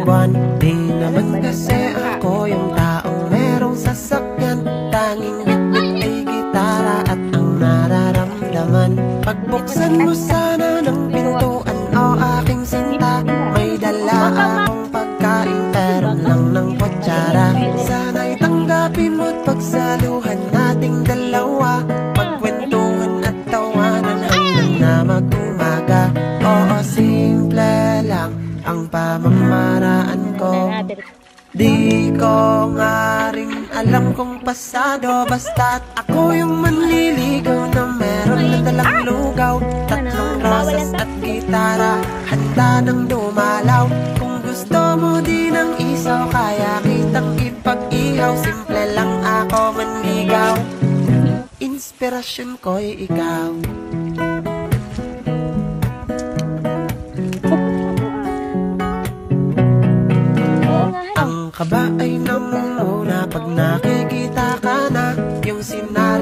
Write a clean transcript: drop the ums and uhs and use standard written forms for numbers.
buwan. Di naman kasi ako yung taong merong sasakyan. Tanging bitbit ay gitara at ang nararamdaman. Pagbuksan mo sana ng pintuan o aking sinta, may dala akong pagkain pero lang ng kutsara. Sana'y tanggapin mo't pagsaluhan nating dalawa, pagkwentuhan at tawanan hanggang na mag-umaga. Oo, simple lang ang pamamaraan ko. Di ko nga rin alam kung pasado, basta't ako yung manliligaw na meron na dalang lugaw. Tatlong rosas at gitara, handa nang dumalaw. Kung gusto mo din ng isaw, kaya kitang ipag-ihaw. Simple lang ako manligaw, inspirasyon ko'y ikaw. Ang kaba ay namumuna pag nakikita ka na. Yung sinabi